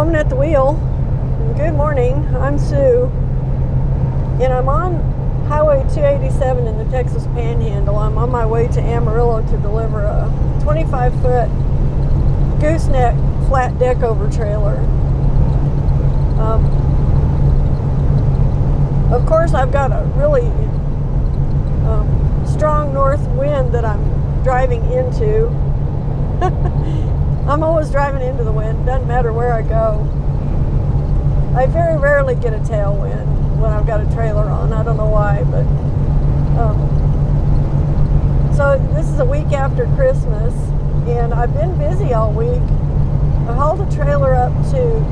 woman at the wheel. Good morning, I'm Sue, and I'm on Highway 287 in the Texas Panhandle. I'm on my way to Amarillo to deliver a 25-foot gooseneck flat deck over trailer. Of course, I've got a really strong north wind that I'm driving into. I'm always driving into the wind, doesn't matter where I go. I very rarely get a tailwind when I've got a trailer on. I don't know why, but so this is a week after Christmas, and I've been busy all week. I hauled a trailer up to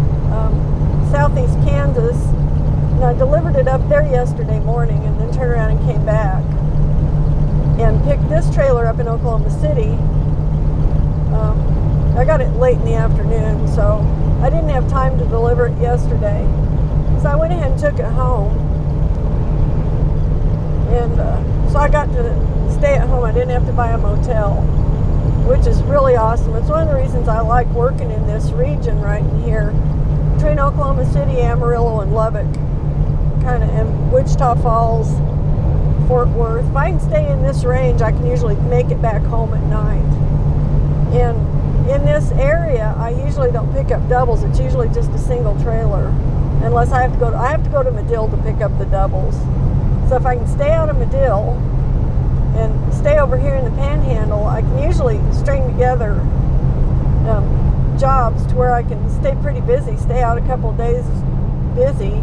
southeast Kansas, and I delivered it up there yesterday morning, and then turned around and came back and picked this trailer up in Oklahoma City. I got it late in the afternoon, so I didn't have time to deliver it yesterday. So I went ahead and took it home. And so I got to stay at home. I didn't have to buy a motel, which is really awesome. It's one of the reasons I like working in this region right in here, between Oklahoma City, Amarillo, and Lubbock, kind of, and Wichita Falls, Fort Worth. If I can stay in this range, I can usually make it back home at night. And in this area, I usually don't pick up doubles. It's usually just a single trailer, unless I have to go to Medill to pick up the doubles. So if I can stay out of Medill and stay over here in the Panhandle, I can usually string together jobs to where I can stay pretty busy, stay out a couple of days busy,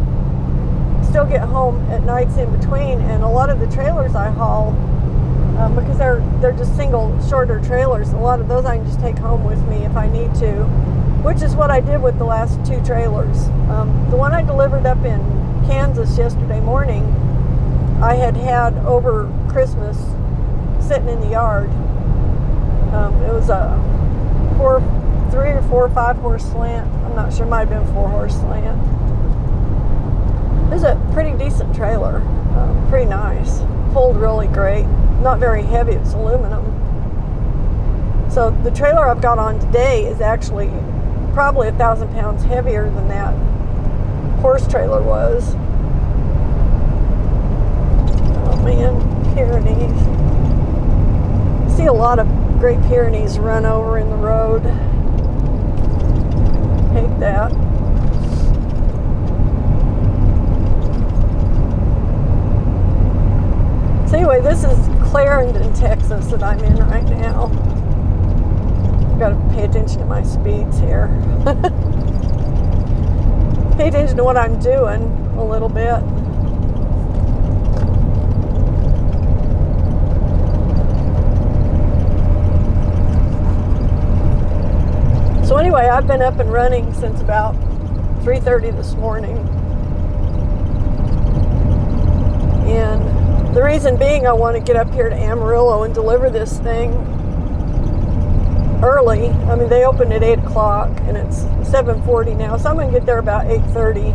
still get home at nights in between. And a lot of the trailers I haul, because they're just single, shorter trailers, a lot of those I can just take home with me if I need to, which is what I did with the last two trailers. The one I delivered up in Kansas yesterday morning, I had over Christmas sitting in the yard. It was a 3 or 4 or 5 horse slant. I'm not sure, might have been 4 horse slant. It was a pretty decent trailer, pretty nice, pulled really great. Not very heavy, it's aluminum. So the trailer I've got on today is actually probably 1,000 pounds heavier than that horse trailer was. Oh man, Pyrenees. See a lot of Great Pyrenees run over in the road. Hate that. So anyway, this is Clarendon, Texas that I'm in right now. Got to pay attention to my speeds here. Pay attention to what I'm doing a little bit. So anyway, I've been up and running since about 3:30 this morning. And the reason being, I want to get up here to Amarillo and deliver this thing early. I mean, they opened at 8 o'clock and it's 7:40 now, so I'm going to get there about 8:30.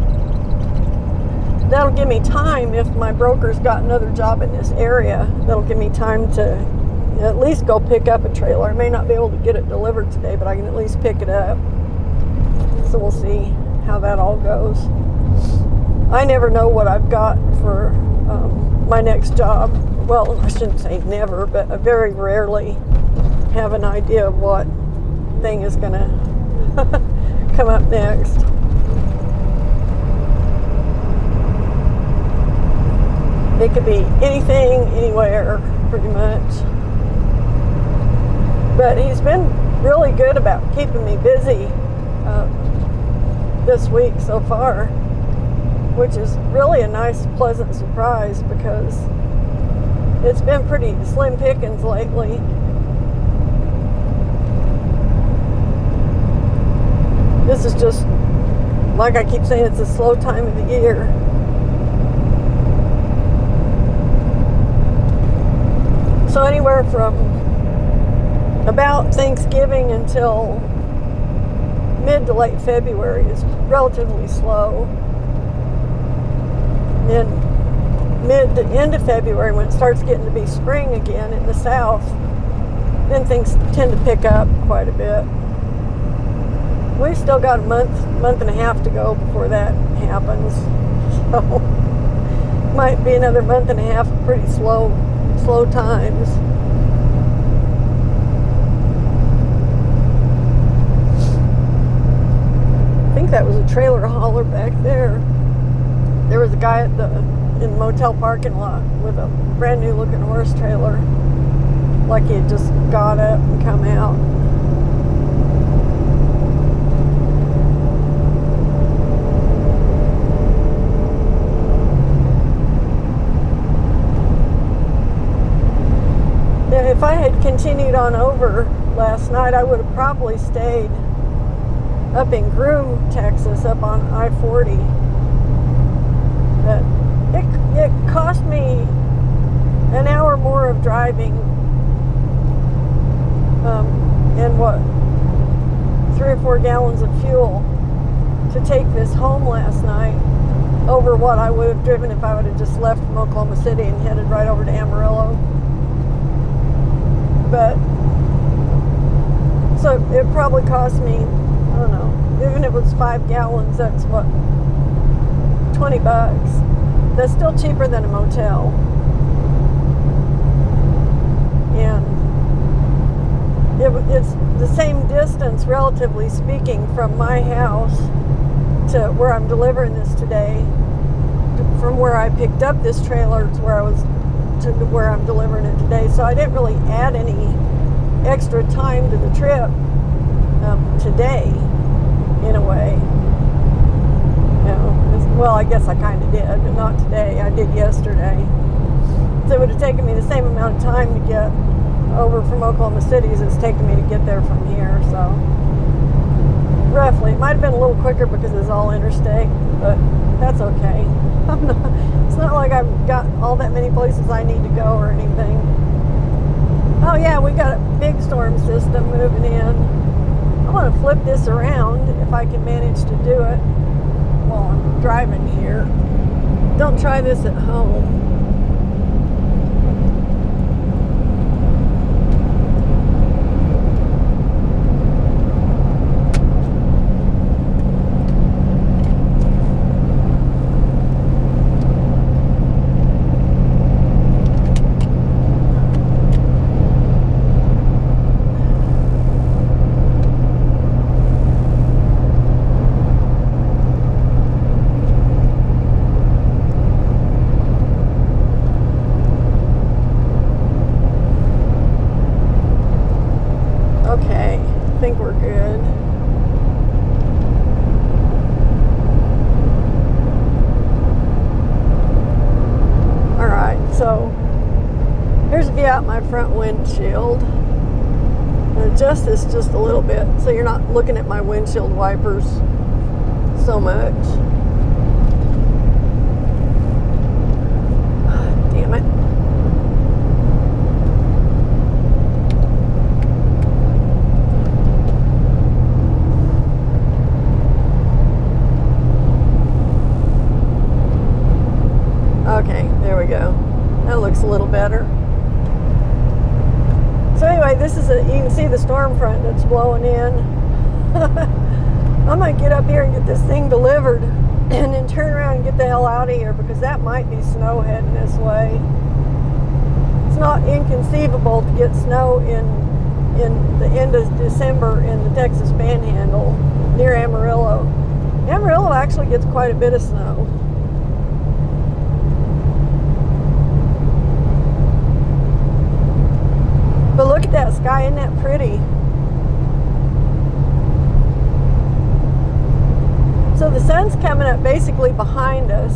That'll give me time, if my broker's got another job in this area, that'll give me time to at least go pick up a trailer. I may not be able to get it delivered today, but I can at least pick it up. So we'll see how that all goes. I never know what I've got for my next job. Well, I shouldn't say never, but I very rarely have an idea of what thing is going to come up next. It could be anything, anywhere, pretty much. But he's been really good about keeping me busy this week so far, which is really a nice, pleasant surprise because it's been pretty slim pickings lately. This is just, like I keep saying, it's a slow time of the year. So anywhere from about Thanksgiving until mid to late February is relatively slow. Then mid to end of February, when it starts getting to be spring again in the south, then things tend to pick up quite a bit. we've still got a month and a half to go before that happens. So might be another month and a half of pretty slow times. I think that was a trailer hauler back there. There was a guy in the motel parking lot with a brand new looking horse trailer, like he had just got up and come out. If I had continued on over last night, I would have probably stayed up in Groom, Texas, up on I-40. But it cost me an hour more of driving, and 3 or 4 gallons of fuel to take this home last night over what I would have driven if I would have just left from Oklahoma City and headed right over to Amarillo. But so it probably cost me, I don't know, even if it was 5 gallons, that's what, $20. That's still cheaper than a motel. And it's the same distance, relatively speaking, from my house to where I'm delivering this today, from where I picked up this trailer to where I'm delivering it today. So I didn't really add any extra time to the trip today, in a way. Well, I guess I kind of did, but not today. I did yesterday. So it would have taken me the same amount of time to get over from Oklahoma City as it's taken me to get there from here. So roughly, it might have been a little quicker because it's all interstate, but that's okay. It's not like I've got all that many places I need to go or anything. Oh yeah, we got a big storm system moving in. I want to flip this around if I can manage to do it while I'm driving here. Don't try this at home. So here's a view out my front windshield. Adjust this just a little bit so you're not looking at my windshield wipers so much. Damn it. Okay, there we go. That looks a little better. So anyway, you can see the storm front that's blowing in. I might get up here and get this thing delivered and then turn around and get the hell out of here, because that might be snow heading this way. It's not inconceivable to get snow in the end of December in the Texas Panhandle near Amarillo. Amarillo actually gets quite a bit of snow. But look at that sky, isn't that pretty? So the sun's coming up basically behind us.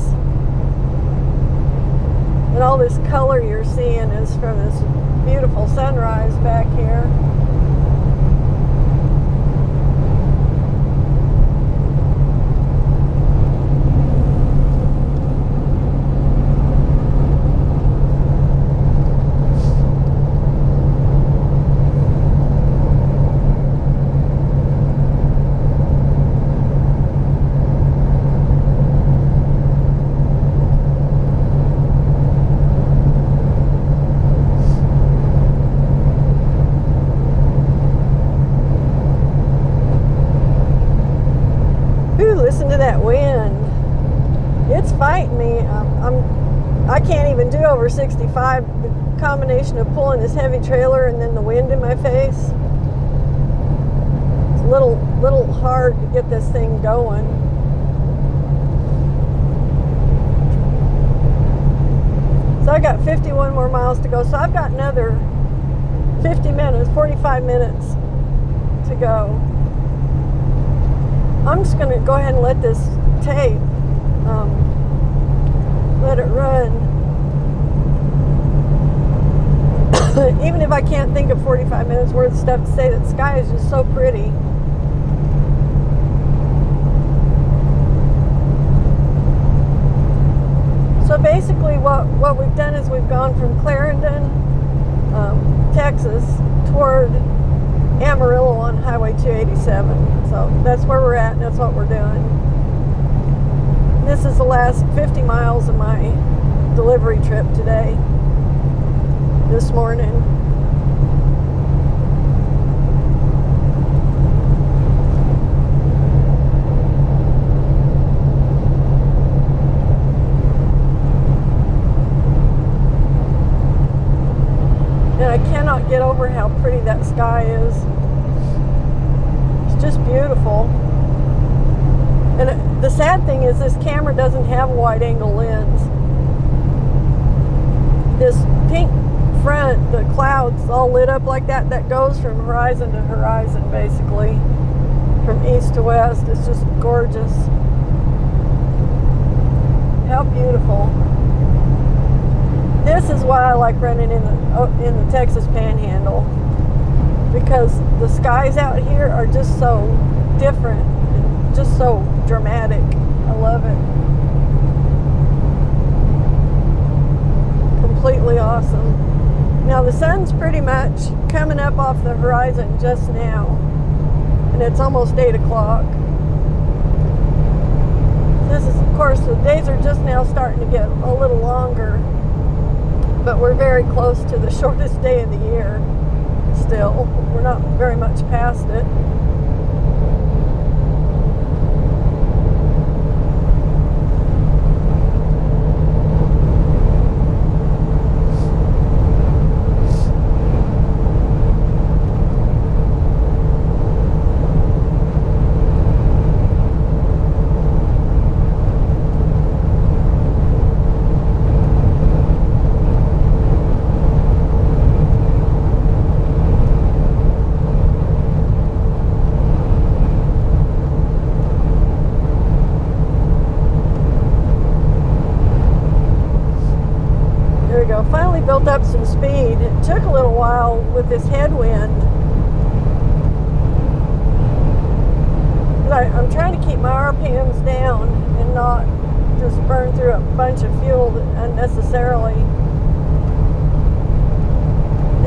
And all this color you're seeing is from this beautiful sunrise back here. I can't even do over 65. The combination of pulling this heavy trailer and then the wind in my face, it's a little hard to get this thing going. So I got 51 more miles to go. So I've got another 45 minutes to go. I'm just going to go ahead and let this tape, let it run. Even if I can't think of 45 minutes worth of stuff to say, that sky is just so pretty. So basically what we've done is we've gone from Clarendon, Texas, toward Amarillo on Highway 287. So that's where we're at, and that's what we're doing. This is the last 50 miles of my delivery trip today, this morning. And I cannot get over how pretty that sky is. It's just beautiful. And the sad thing is this camera doesn't have a wide angle lens. This pink front, the clouds all lit up like that, that goes from horizon to horizon basically, from east to west. It's just gorgeous. How beautiful. This is why I like running in the Texas Panhandle, because the skies out here are just so different and just so dramatic. I love it. Completely awesome. Now the sun's pretty much coming up off the horizon just now, and it's almost 8 o'clock. This is, of course, the days are just now starting to get a little longer, but we're very close to the shortest day of the year still. We're not very much past it. Finally built up some speed. It took a little while with this headwind. I'm trying to keep my RPMs down and not just burn through a bunch of fuel unnecessarily.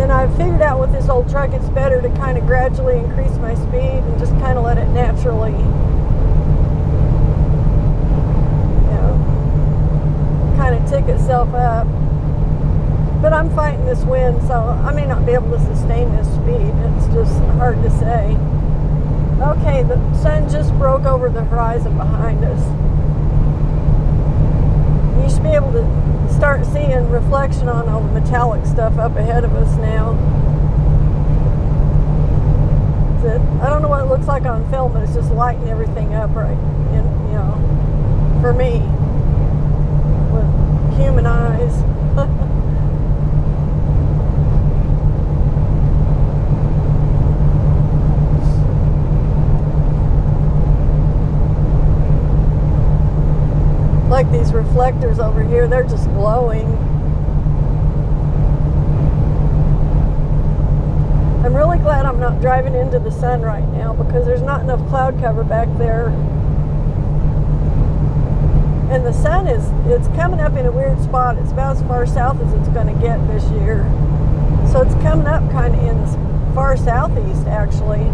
And I've figured out with this old truck it's better to kind of gradually increase my speed and just kind of let it naturally, kind of tick itself up. But I'm fighting this wind, so I may not be able to sustain this speed. It's just hard to say. Okay, the sun just broke over the horizon behind us. You should be able to start seeing reflection on all the metallic stuff up ahead of us now. I don't know what it looks like on film, but it's just lighting everything up right, for me, with human eyes. Like these reflectors over here, they're just glowing. I'm really glad I'm not driving into the sun right now, because there's not enough cloud cover back there. And the sun it's coming up in a weird spot. It's about as far south as it's going to get this year. So it's coming up kind of in the far southeast, actually.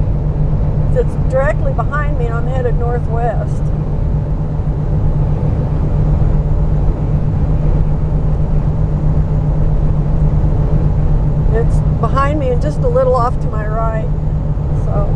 It's directly behind me and I'm headed northwest. It's behind me and just a little off to my right. So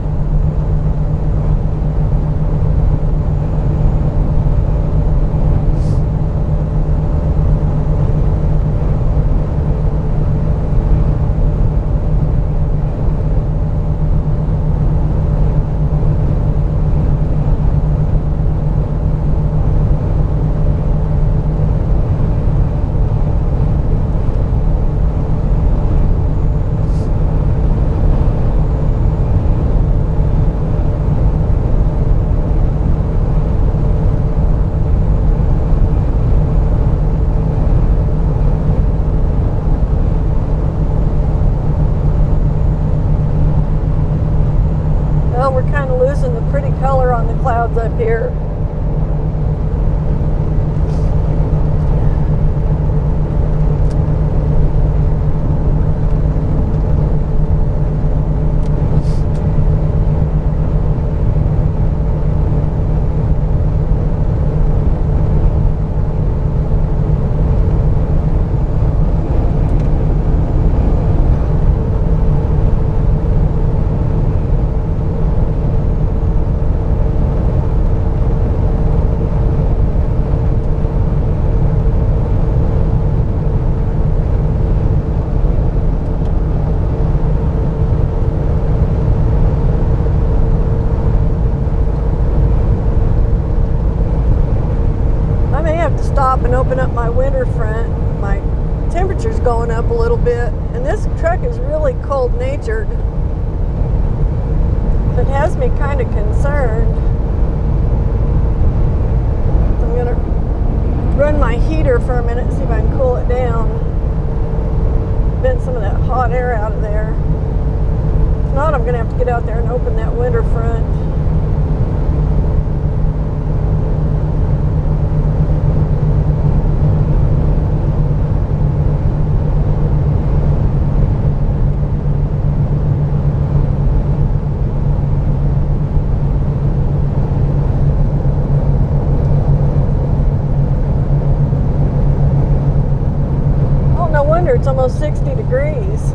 front, my temperature's going up a little bit, and this truck is really cold-natured. It has me kind of concerned. I'm gonna run my heater for a minute and see if I can cool it down. Vent some of that hot air out of there. If not, I'm gonna have to get out there and open that winter front. It's almost 60 degrees.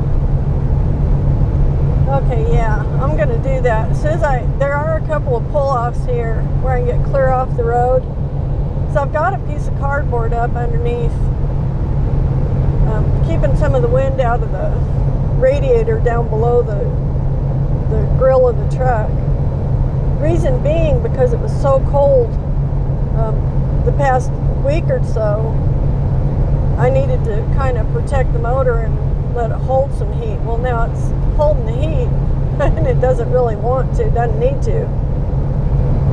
Okay, yeah, I'm gonna do that. As soon as there are a couple of pull-offs here where I can get clear off the road. So I've got a piece of cardboard up underneath, keeping some of the wind out of the radiator down below the grill of the truck. Reason being because it was so cold the past week or so. I needed to kind of protect the motor and let it hold some heat. Well, now it's holding the heat and it doesn't really want to, doesn't need to.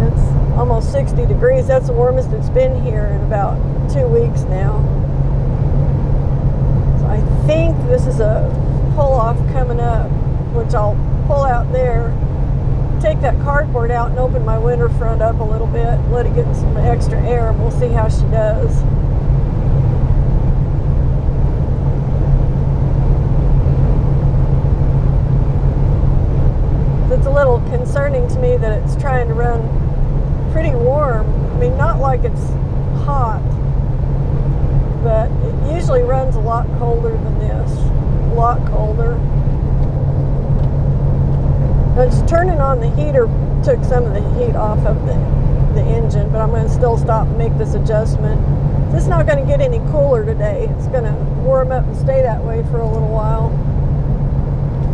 It's almost 60 degrees. That's the warmest it's been here in about 2 weeks now. So I think this is a pull-off coming up, which I'll pull out there, take that cardboard out and open my winter front up a little bit, let it get some extra air, and we'll see how she does. It's a little concerning to me that it's trying to run pretty warm. I mean, not like it's hot, but it usually runs a lot colder than this. A lot colder. And just turning on the heater took some of the heat off of the engine, but I'm going to still stop and make this adjustment. It's not going to get any cooler today. It's going to warm up and stay that way for a little while.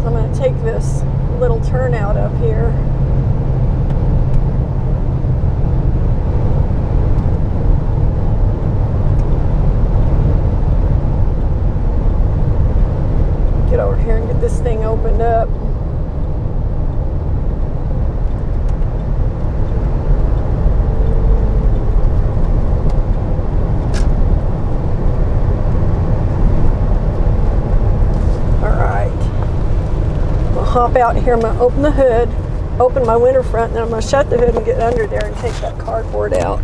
So I'm going to take this little turnout up here. Get over here and get this thing opened up. Hop out here, I'm going to open the hood, open my winter front, and then I'm going to shut the hood and get under there and take that cardboard out.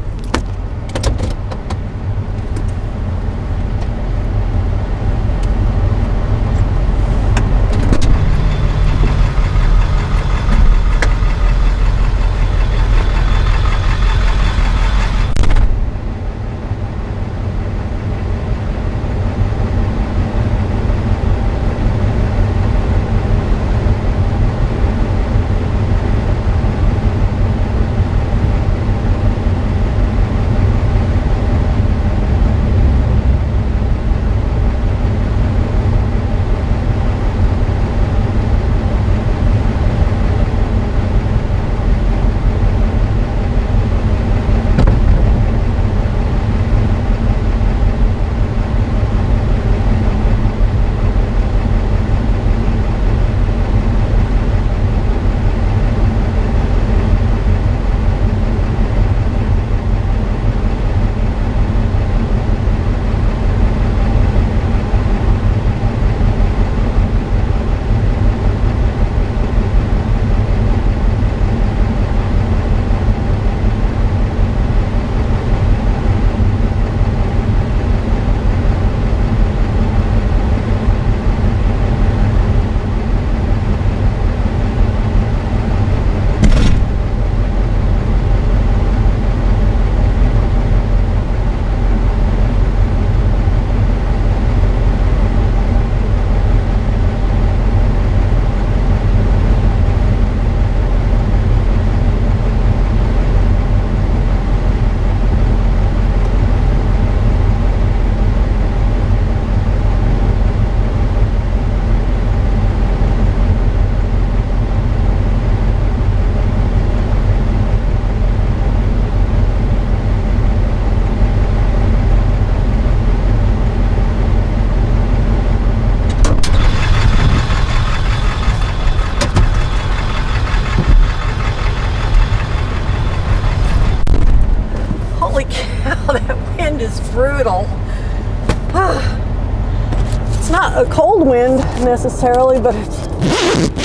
not a cold wind necessarily, but it's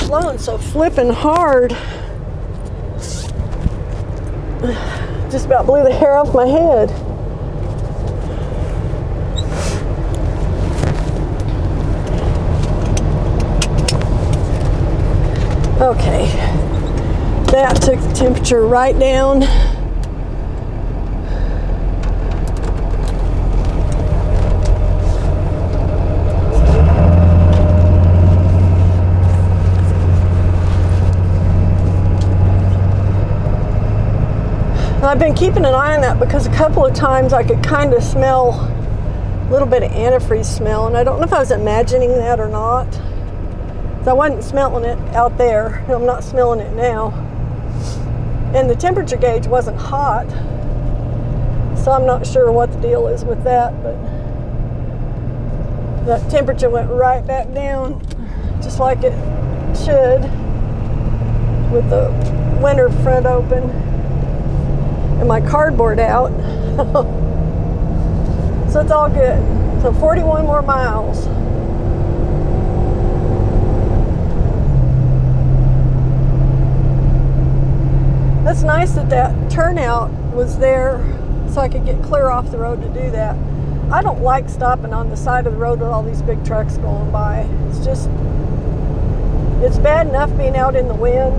blowing so flippin' hard. Just about blew the hair off my head. Okay, that took the temperature right down. I've been keeping an eye on that because a couple of times I could kind of smell a little bit of antifreeze smell, and I don't know if I was imagining that or not. So I wasn't smelling it out there. I'm not smelling it now. And the temperature gauge wasn't hot, so I'm not sure what the deal is with that, but that temperature went right back down just like it should with the winter front open and my cardboard out. So it's all good. So 41 more miles. That's nice that that turnout was there so I could get clear off the road to do that. I don't like stopping on the side of the road with all these big trucks going by. It's bad enough being out in the wind,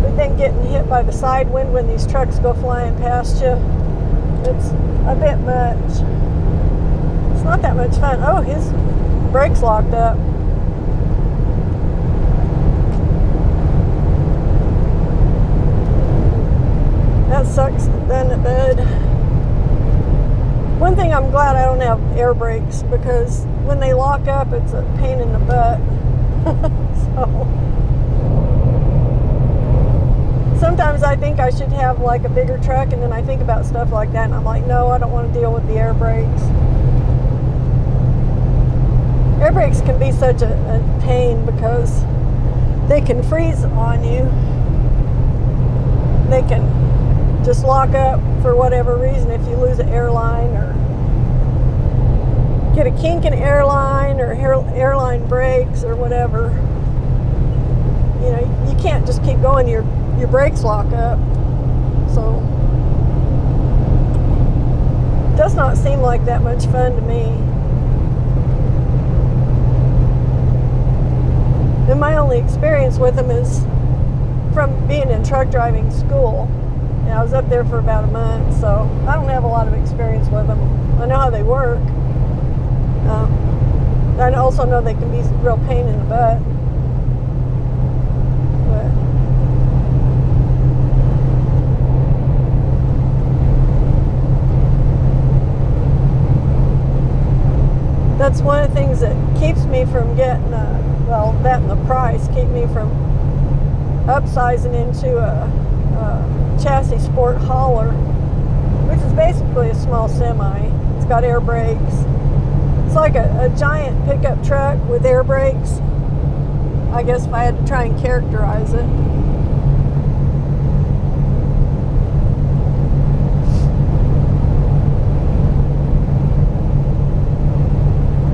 but then getting hit by the side wind when these trucks go flying past you, it's a bit much. It's not that much fun. Oh, his brakes locked up. That sucks, doesn't it, bud? One thing I'm glad I don't have air brakes, because when they lock up, it's a pain in the butt. So sometimes I think I should have like a bigger truck, and then I think about stuff like that, and I'm like, no, I don't want to deal with the air brakes. Air brakes can be such a pain because they can freeze on you. They can just lock up for whatever reason if you lose an airline or get a kink in airline or airline brakes or whatever. You know, you can't just keep going, your brakes lock up. So it does not seem like that much fun to me. And my only experience with them is from being in truck driving school. And I was up there for about a month, so I don't have a lot of experience with them. I know how they work. I also know they can be a real pain in the butt. But that's one of the things that keeps me from getting, that and the price keep me from upsizing into a chassis sport hauler, which is basically a small semi. It's got air brakes. It's like a giant pickup truck with air brakes, I guess, if I had to try and characterize it.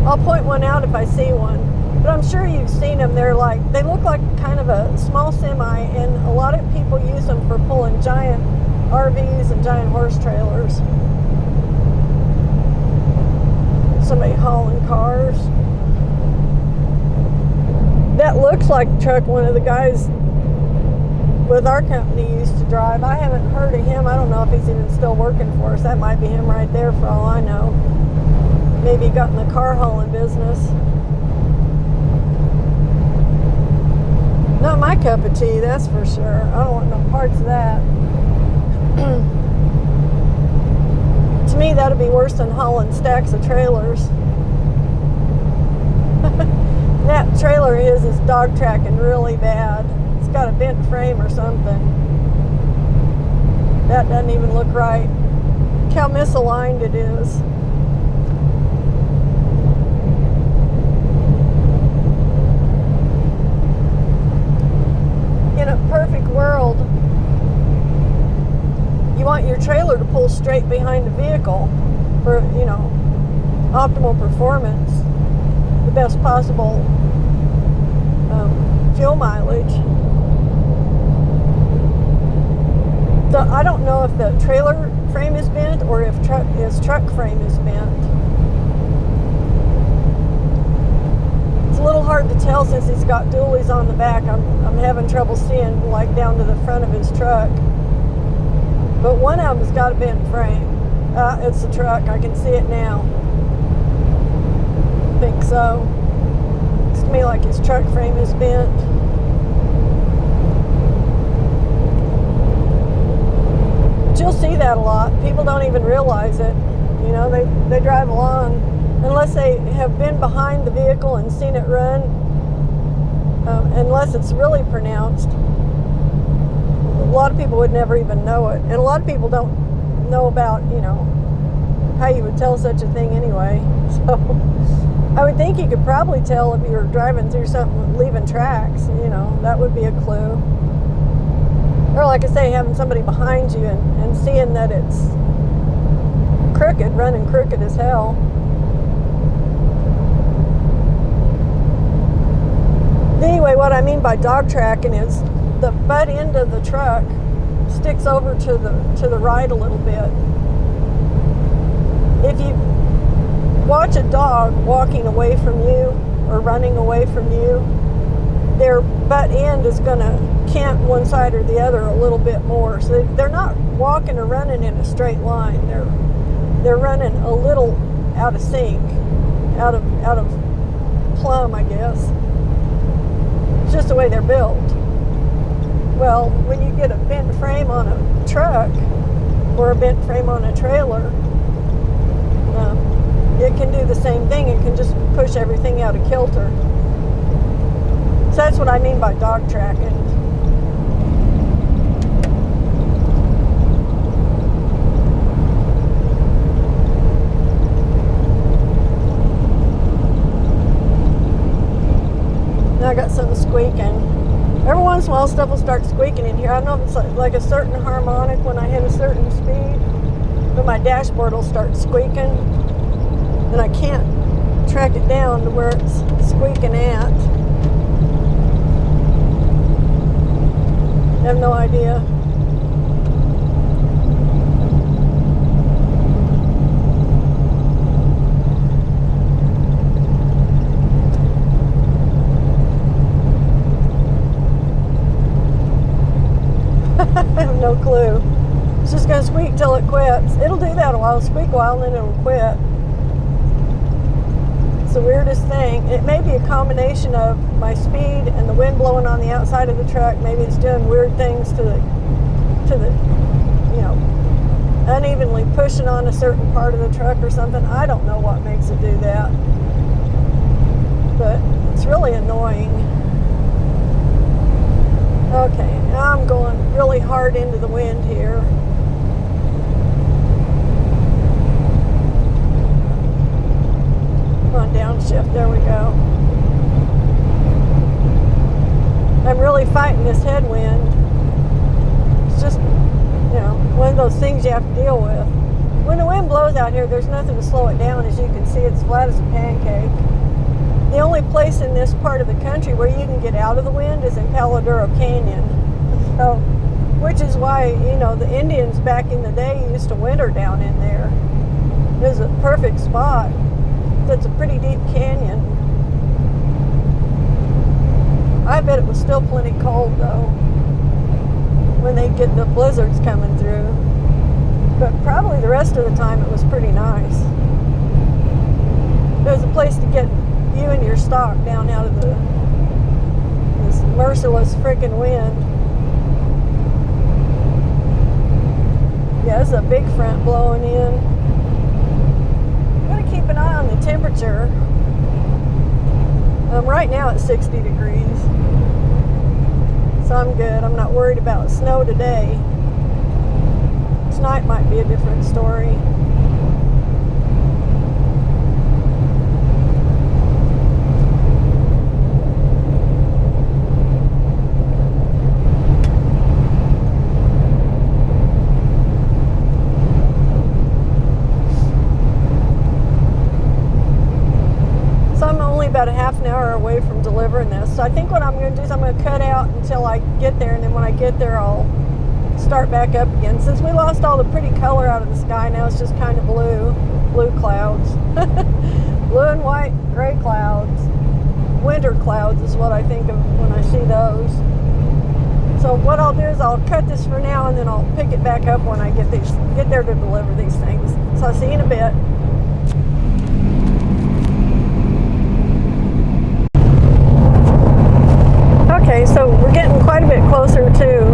I'll point one out if I see one, but I'm sure you've seen them. They look like kind of a small semi, and a lot of people use them for pulling giant RVs and giant horse trailers. Somebody hauling cars. That looks like the truck one of the guys with our company used to drive. I haven't heard of him. I don't know if he's even still working for us. That might be him right there for all I know. Maybe he got in the car hauling business. Not my cup of tea, that's for sure. I don't want no parts of that. To me, that'd be worse than hauling stacks of trailers. That trailer of his is dog tracking really bad. It's got a bent frame or something. That doesn't even look right. Look how misaligned it is. In a perfect world, you want your trailer to pull straight behind the vehicle for, optimal performance. But the best possible fuel mileage. So I don't know if the trailer frame is bent or if his truck frame is bent. It's a little hard to tell since he's got dualies on the back. I'm having trouble seeing like down to the front of his truck. But one of them's got a bent frame. It's the truck. I can see it now. I think so. Looks to me like his truck frame is bent. But you'll see that a lot. People don't even realize it. You know, they drive along unless they have been behind the vehicle and seen it run. Unless it's really pronounced. A lot of people would never even know it. And a lot of people don't know about, you know, how you would tell such a thing anyway. So I would think you could probably tell if you were driving through something leaving tracks, you know, that would be a clue. Or like I say, having somebody behind you and seeing that it's crooked, running crooked as hell. Anyway, what I mean by dog tracking is the butt end of the truck sticks over to the right a little bit. If you watch a dog walking away from you or running away from you, their butt end is going to cant one side or the other a little bit more. So they're not walking or running in a straight line. They're running a little out of sync, out of plumb, I guess. It's just the way they're built. Well, when you get a bent frame on a truck or a bent frame on a trailer, it can do the same thing. It can just push everything out of kilter. So that's what I mean by dog tracking. Now I got something squeaking. Every once in a while stuff will start squeaking in here. I don't know if it's like a certain harmonic when I hit a certain speed, but my dashboard will start squeaking and I can't track it down to where it's squeaking at. I have no idea. I have no clue. It's just going to squeak till it quits. It'll do that a while, squeak a while, and then it'll quit. It's the weirdest thing. It may be a combination of my speed and the wind blowing on the outside of the truck. Maybe it's doing weird things to the you know, unevenly pushing on a certain part of the truck or something. I don't know what makes it do that. But it's really annoying. Okay, now I'm going really hard into the wind here. Come on, downshift, there we go. I'm really fighting this headwind. It's just, you know, one of those things you have to deal with. When the wind blows out here, there's nothing to slow it down. As you can see, it's flat as a pancake. The only place in this part of the country where you can get out of the wind is in Palo Duro Canyon. So, which is why, you know, the Indians back in the day used to winter down in there. It was a perfect spot. It's a pretty deep canyon. I bet it was still plenty cold though when they get the blizzards coming through. But probably the rest of the time it was pretty nice. It was a place to get you and your stock down out of this merciless frickin' wind. Yeah, it's a big front blowing in. I'm going to keep an eye on the temperature. Right now it's 60 degrees. So I'm good. I'm not worried about snow today. Tonight might be a different story. about a half an hour away from delivering this. So I think what I'm going to do is I'm going to cut out until I get there, and then when I get there I'll start back up again. Since we lost all the pretty color out of the sky, now it's just kind of blue clouds. Blue and white, gray clouds. Winter clouds is what I think of when I see those. So what I'll do is I'll cut this for now, and then I'll pick it back up when I get there to deliver these things. So I'll see you in a bit. Okay, so we're getting quite a bit closer to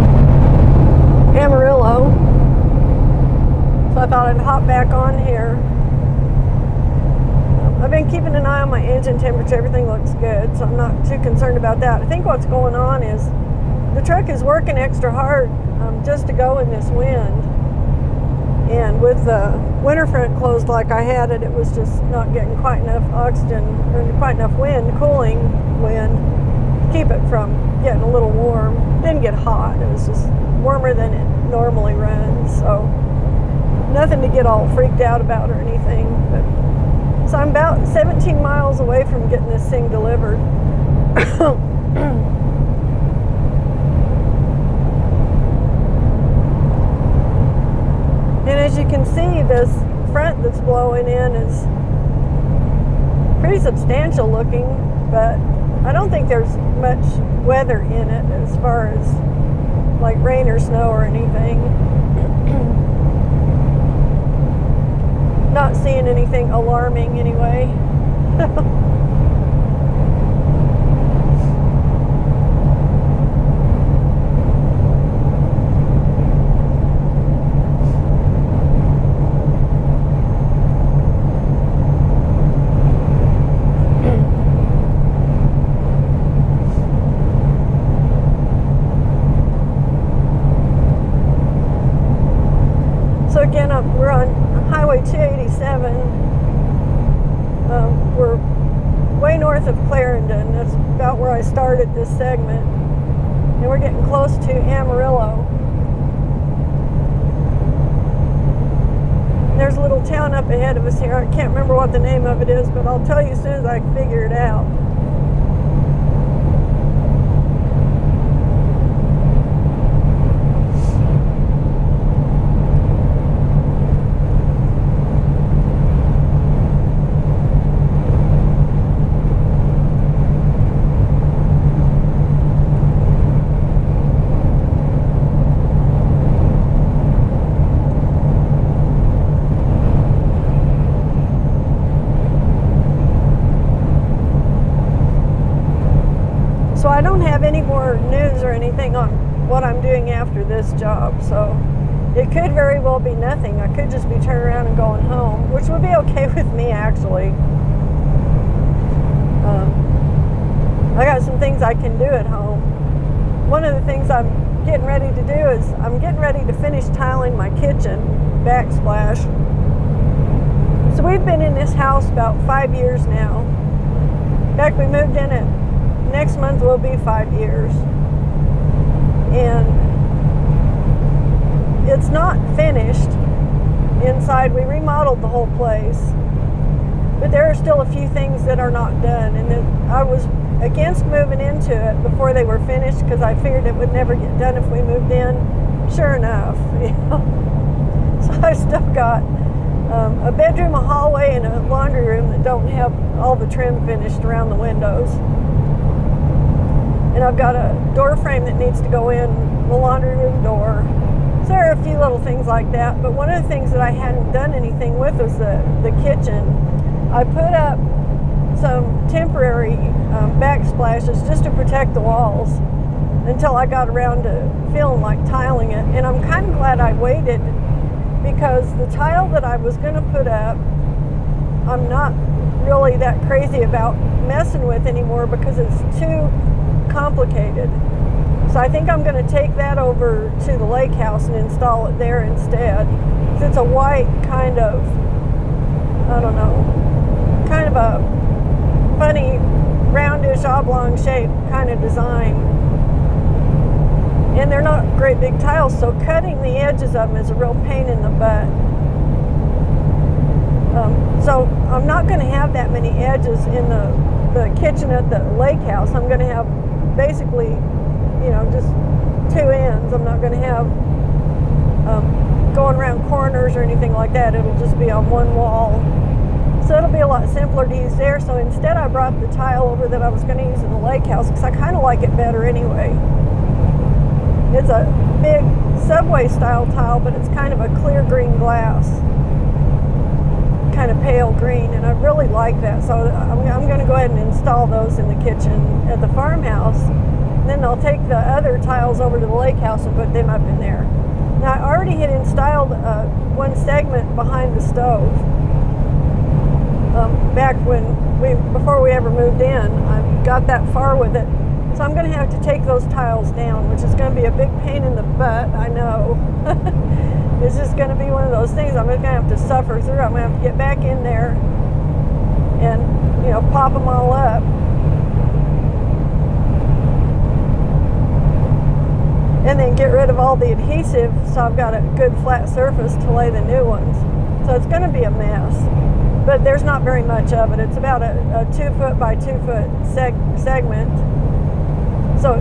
Amarillo. So I thought I'd hop back on here. I've been keeping an eye on my engine temperature. Everything looks good, so I'm not too concerned about that. I think what's going on is the truck is working extra hard just to go in this wind. And with the winter front closed like I had it, it was just not getting quite enough oxygen or quite enough wind, cooling wind, to keep it from getting a little warm. It didn't get hot. It was just warmer than it normally runs. So nothing to get all freaked out about or anything. So I'm about 17 miles away from getting this thing delivered. And as you can see, this front that's blowing in is pretty substantial looking, but I don't think there's much weather in it as far as like rain or snow or anything. Not seeing anything alarming anyway. So again, we're on Highway 287. We're way north of Clarendon. That's about where I started this segment. And we're getting close to Amarillo. There's a little town up ahead of us here. I can't remember what the name of it is, but I'll tell you as soon as I can figure it out. So I don't have any more news or anything on what I'm doing after this job. So it could very well be nothing. I could just be turning around and going home, which would be okay with me actually. I got some things I can do at home. One of the things I'm getting ready to do is I'm getting ready to finish tiling my kitchen backsplash. So we've been in this house about 5 years now. In fact, we moved in it. Next month will be 5 years. And it's not finished inside. We remodeled the whole place. But there are still a few things that are not done. And I was against moving into it before they were finished because I figured it would never get done if we moved in. Sure enough, you know. So I still got a bedroom, a hallway, and a laundry room that don't have all the trim finished around the windows. And I've got a door frame that needs to go in the laundry room door. So there are a few little things like that. But one of the things that I hadn't done anything with was the kitchen. I put up some temporary backsplashes just to protect the walls until I got around to feeling like tiling it. And I'm kind of glad I waited because the tile that I was going to put up, I'm not really that crazy about messing with anymore because it's too complicated. So I think I'm going to take that over to the lake house and install it there instead. It's a white kind of, I don't know, kind of a funny roundish oblong shape kind of design. And they're not great big tiles, so cutting the edges of them is a real pain in the butt. So I'm not going to have that many edges in the kitchen at the lake house, I'm going to have basically, just two ends. I'm not going to have going around corners or anything like that. It'll just be on one wall. So it'll be a lot simpler to use there. So instead I brought the tile over that I was going to use in the lake house because I kind of like it better anyway. It's a big Subway style tile, but it's kind of a clear green glass, kind of pale green, and I really like that. So I'm going to go ahead and install those in the kitchen at the farmhouse. And then I'll take the other tiles over to the lake house and put them up in there. Now I already had installed one segment behind the stove. Back before we ever moved in, I got that far with it. So I'm going to have to take those tiles down, which is going to be a big pain in the butt, I know. It's just going to be one of those things I'm going to have to suffer through. I'm going to have to get back in there and, pop them all up. And then get rid of all the adhesive so I've got a good flat surface to lay the new ones. So it's going to be a mess. But there's not very much of it. It's about a 2 foot by 2 foot segment. So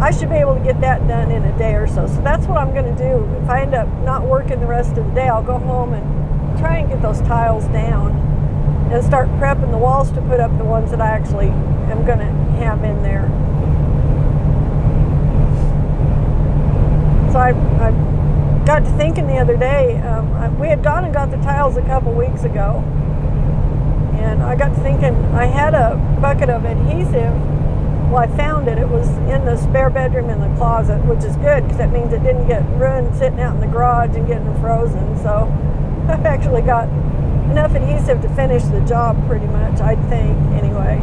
I should be able to get that done in a day or so. So that's what I'm going to do. If I end up not working the rest of the day, I'll go home and try and get those tiles down and start prepping the walls to put up the ones that I actually am going to have in there. So I got to thinking the other day, we had gone and got the tiles a couple weeks ago. And I got to thinking, I had a bucket of adhesive. Well, I found it. It was in the spare bedroom in the closet, which is good because that means it didn't get ruined sitting out in the garage and getting frozen. So I've actually got enough adhesive to finish the job pretty much, I think, anyway.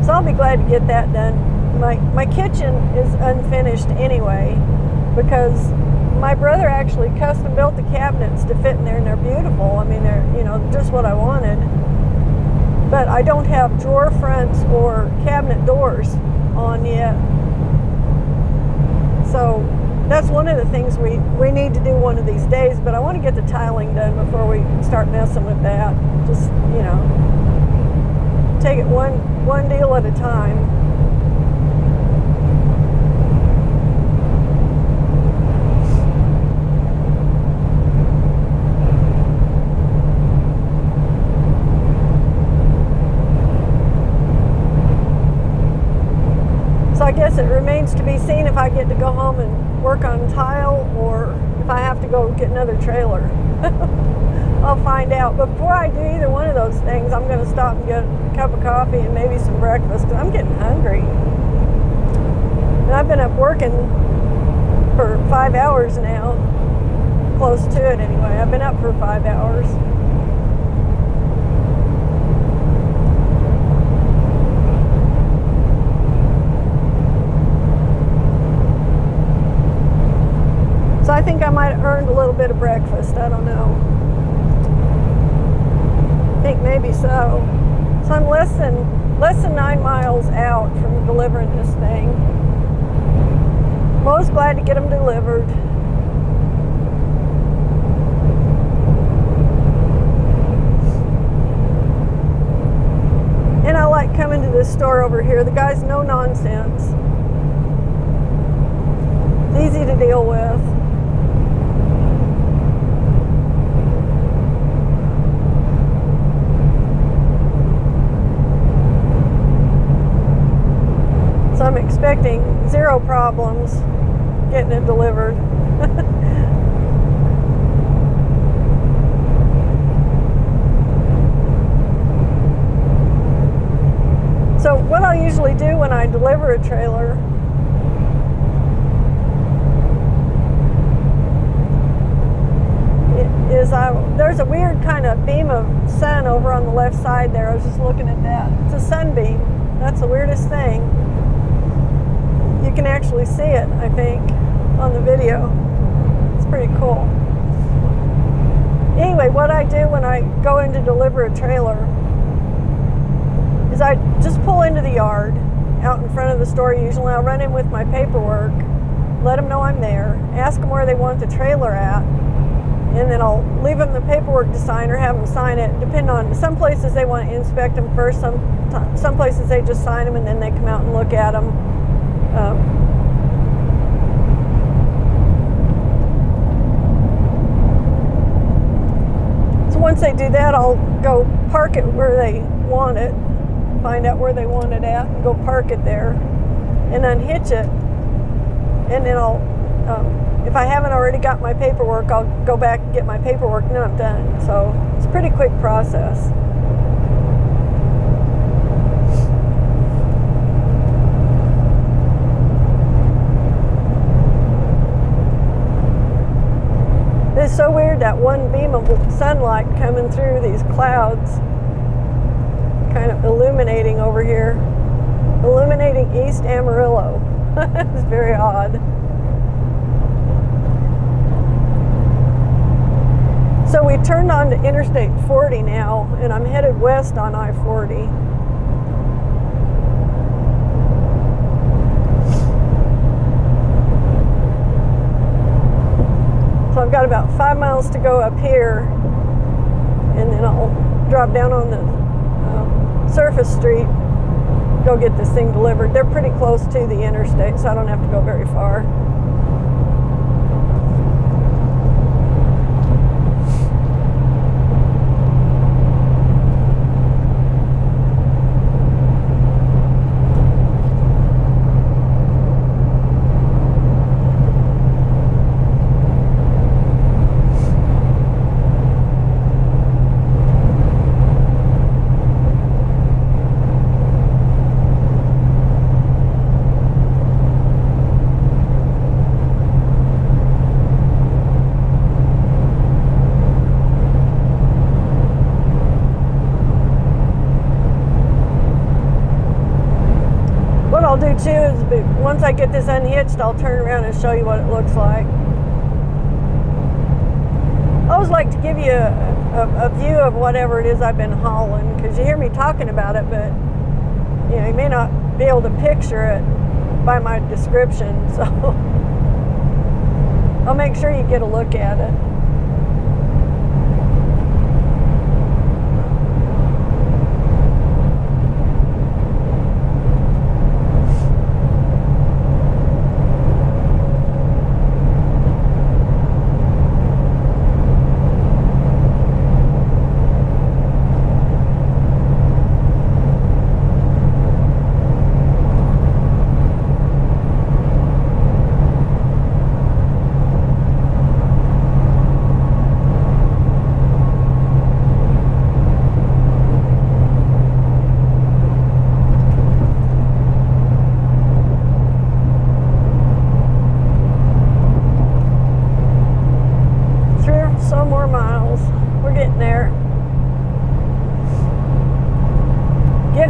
So I'll be glad to get that done. My kitchen is unfinished anyway because my brother actually custom built the cabinets to fit in there, and they're beautiful. I mean, they're, just what I wanted. But I don't have drawer fronts or cabinet doors on yet. So that's one of the things we need to do one of these days, but I want to get the tiling done before we start messing with that. Just, take it one deal at a time. So I guess it remains to be seen if I get to go home and work on tile or if I have to go get another trailer. I'll find out. But before I do either one of those things, I'm going to stop and get a cup of coffee and maybe some breakfast because I'm getting hungry. And I've been up working for 5 hours now. Close to it anyway. I've been up for 5 hours. So I think I might have earned a little bit of breakfast. I don't know. I think maybe so. So I'm less than 9 miles out from delivering this thing. Most glad to get them delivered. And I like coming to this store over here. The guy's no nonsense. It's easy to deal with. So I'm expecting 0 problems getting it delivered. So what I'll usually do when I deliver a trailer is there's a weird kind of beam of sun over on the left side there. I was just looking at that. It's a sunbeam. That's the weirdest thing. You can actually see it, I think, on the video. It's pretty cool. Anyway, what I do when I go in to deliver a trailer is I just pull into the yard out in front of the store usually. I'll run in with my paperwork, let them know I'm there, ask them where they want the trailer at, and then I'll leave them the paperwork to sign or have them sign it. Depending on, some places they want to inspect them first, some places they just sign them and then they come out and look at them. So once they do that, I'll go park it where they want it, find out where they want it at, and go park it there, and unhitch it, and then I'll, if I haven't already got my paperwork, I'll go back and get my paperwork, and then I'm done. So it's a pretty quick process. It's so weird, that one beam of sunlight coming through these clouds, kind of illuminating over here, illuminating East Amarillo. It's very odd. So we turned onto Interstate 40 now, and I'm headed west on I-40. So I've got about 5 miles to go up here, and then I'll drop down on the surface street, go get this thing delivered. They're pretty close to the interstate, so I don't have to go very far. I'll do too is, once I get this unhitched, I'll turn around and show you what it looks like. I always like to give you a view of whatever it is I've been hauling, because you hear me talking about it, but you know, you may not be able to picture it by my description, so I'll make sure you get a look at it.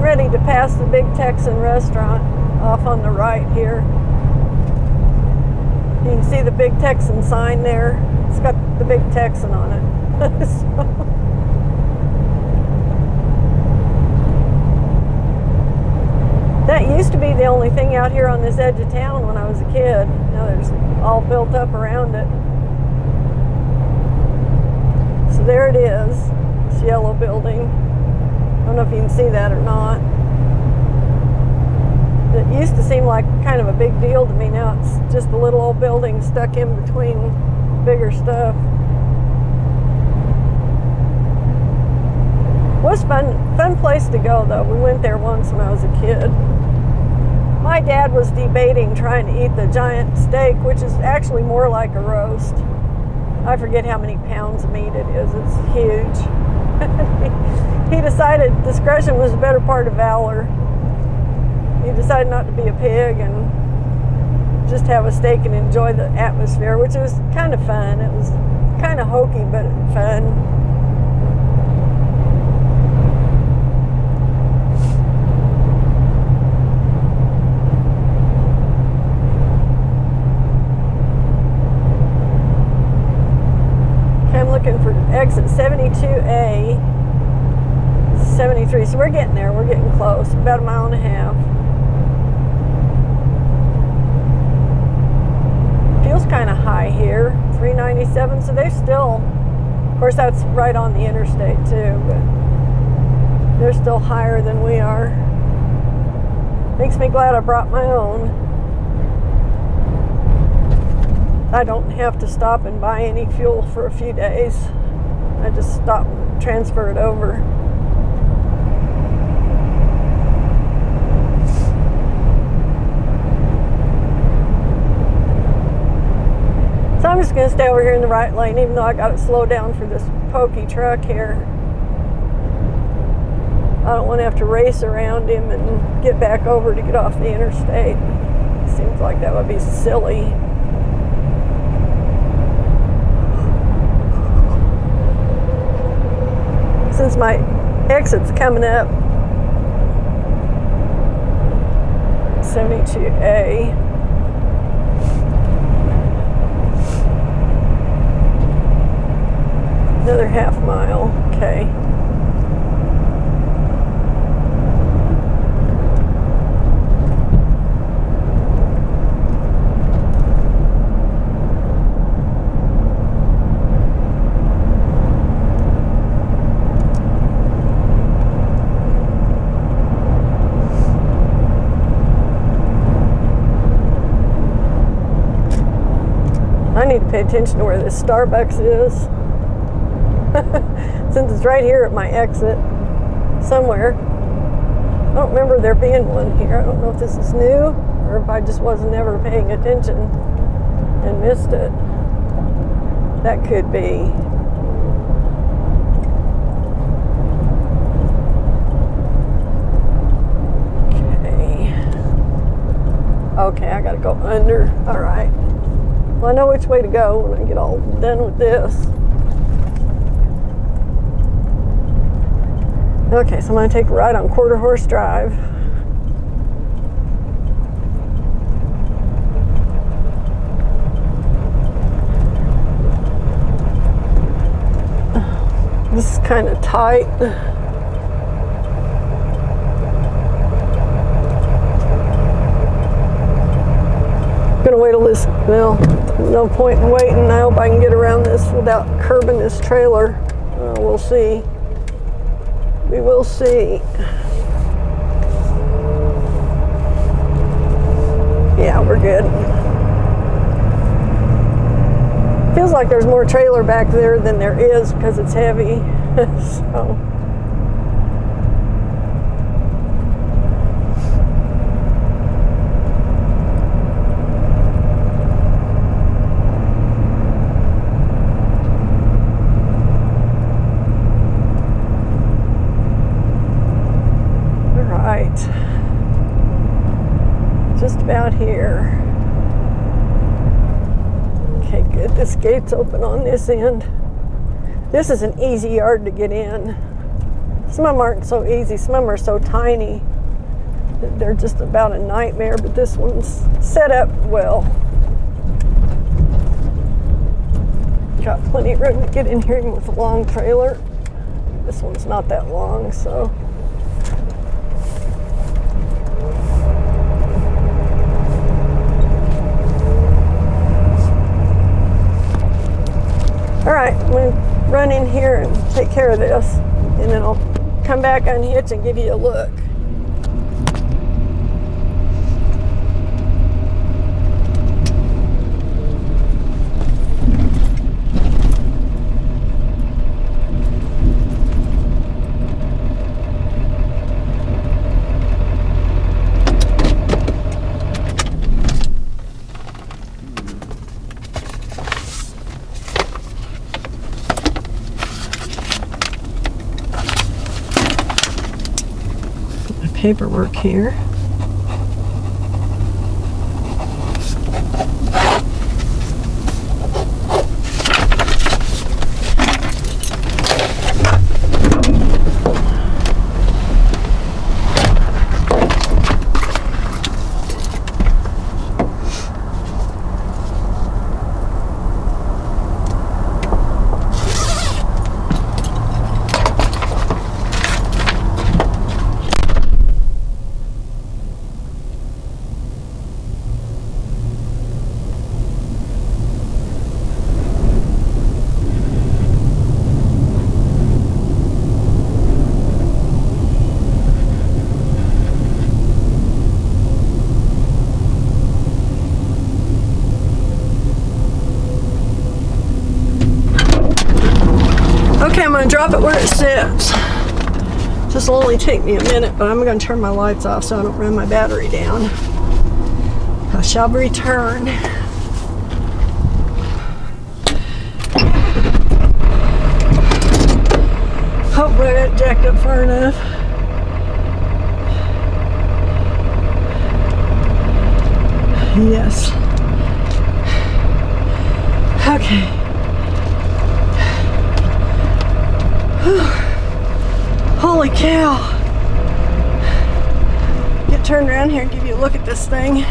Ready to pass the Big Texan restaurant off on the right here. You can see the Big Texan sign there. It's got the Big Texan on it. That used to be the only thing out here on this edge of town when I was a kid. Now there's all built up around it. So there it is, this yellow building. I don't know if you can see that or not. It used to seem like kind of a big deal to me. Now it's just a little old building stuck in between bigger stuff. It was fun place to go though. We went there once when I was a kid. My dad was debating trying to eat the giant steak, which is actually more like a roast. I forget how many pounds of meat it is. It's huge. He decided discretion was the better part of valor. He decided not to be a pig and just have a steak and enjoy the atmosphere, which was kind of fun. It was kind of hokey, but fun. Okay, I'm looking for exit 72A. 73, so we're getting there. We're getting close. About a mile and a half. Feels kind of high here. It's $3.97. So they still, of course, that's right on the interstate too, but they're still higher than we are. Makes me glad I brought my own. I don't have to stop and buy any fuel for a few days. I just stop and transfer it over. So I'm just going to stay over here in the right lane, even though I got it slowed down for this pokey truck here. I don't want to have to race around him and get back over to get off the interstate. Seems like that would be silly. Since my exit's coming up, 72A. Another half mile, okay. I need to pay attention to where this Starbucks is. Since it's right here at my exit somewhere. I don't remember there being one here. I don't know if this is new or if I just wasn't ever paying attention and missed it. That could be. Okay, I gotta go under. All right. Well, I know which way to go when I get all done with this. Okay, so I'm going to take a ride on Quarter Horse Drive. This is kind of tight. I'm going to wait till this, well, no point in waiting. I hope I can get around this without curbing this trailer. We'll see. We will see. Yeah, we're good. Feels like there's more trailer back there than there is because it's heavy. So. Just about here. Okay, good. This gate's open on this end. This is an easy yard to get in. Some of them aren't so easy. Some of them are so tiny that they're just about a nightmare, but this one's set up well. Got plenty of room to get in here even with a long trailer. This one's not that long, so. All right, I'm going to run in here and take care of this, and then I'll come back, unhitch, and give you a look. Paperwork here. Okay, I'm gonna drop it where it sits. This will only take me a minute, but I'm gonna turn my lights off so I don't run my battery down. I shall return. Hopefully I got jacked up far enough. Yes. Okay. Holy cow. Get turned around here and give you a look at this thing.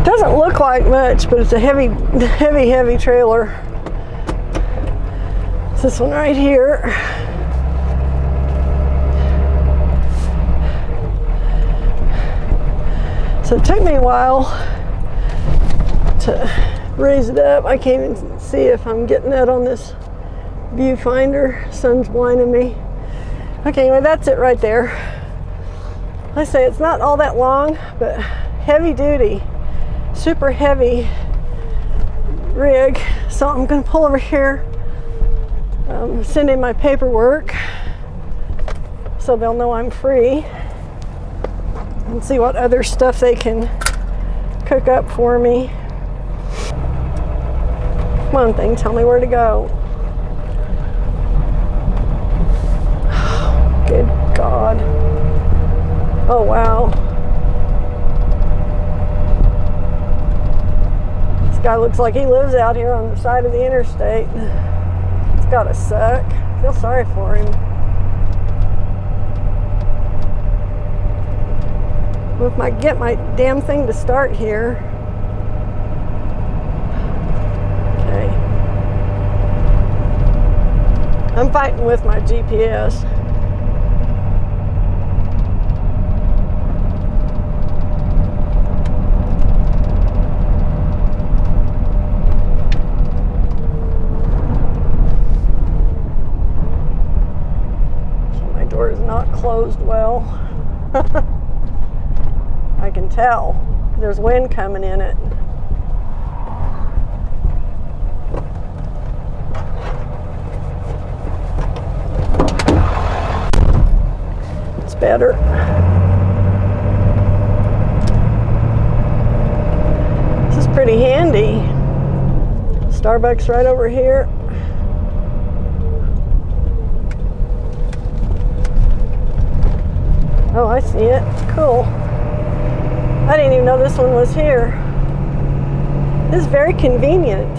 Doesn't look like much, but it's a heavy trailer. It's this one right here. So it took me a while to raise it up. I can't even see if I'm getting that on this viewfinder. Sun's blinding me. Okay, anyway, that's it right there. I say it's not all that long, but heavy duty. Super heavy rig. So I'm going to pull over here, send in my paperwork so they'll know I'm free, and see what other stuff they can cook up for me. Come on, thing, tell me where to go. Good God. Oh, wow. Guy looks like he lives out here on the side of the interstate. It's gotta suck. I feel sorry for him. Well, if I get my damn thing to start here. Okay. I'm fighting with my GPS. Is not closed well. I can tell. There's wind coming in it. It's better. This is pretty handy. Starbucks right over here. Oh, I see it. Cool. I didn't even know this one was here. This is very convenient.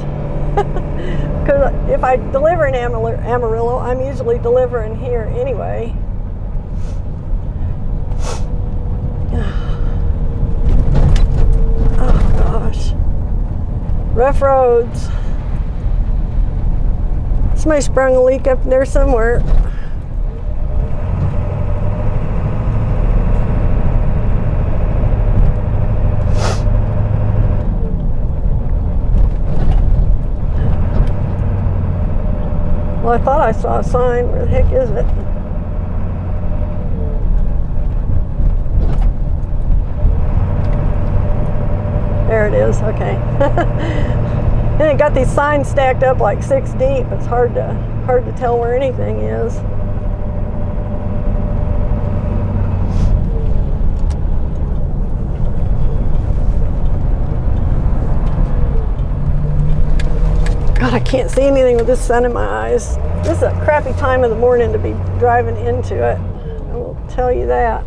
Because if I deliver in Amarillo, I'm usually delivering here anyway. Oh, gosh. Rough roads. Somebody sprung a leak up there somewhere. Well, I thought I saw a sign. Where the heck is it? There it is. Okay. And it got these signs stacked up like 6 deep. It's hard to tell where anything is. God, I can't see anything with this sun in my eyes. This is a crappy time of the morning to be driving into it. I will tell you that.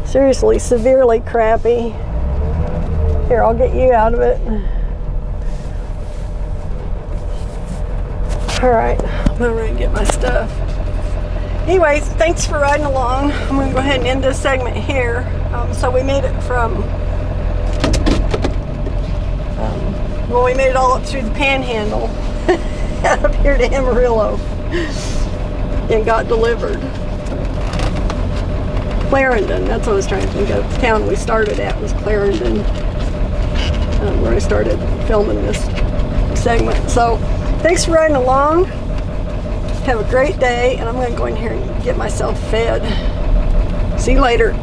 Seriously, severely crappy. Here, I'll get you out of it. All right, I'm gonna run and get my stuff. Anyways, thanks for riding along. I'm gonna go ahead and end this segment here. So we made it from well, we made it all up through the Panhandle, up here to Amarillo, and got delivered. Clarendon, that's what I was trying to think of. The town we started at was Clarendon, where I started filming this segment. So, thanks for riding along. Have a great day, and I'm going to go in here and get myself fed. See you later.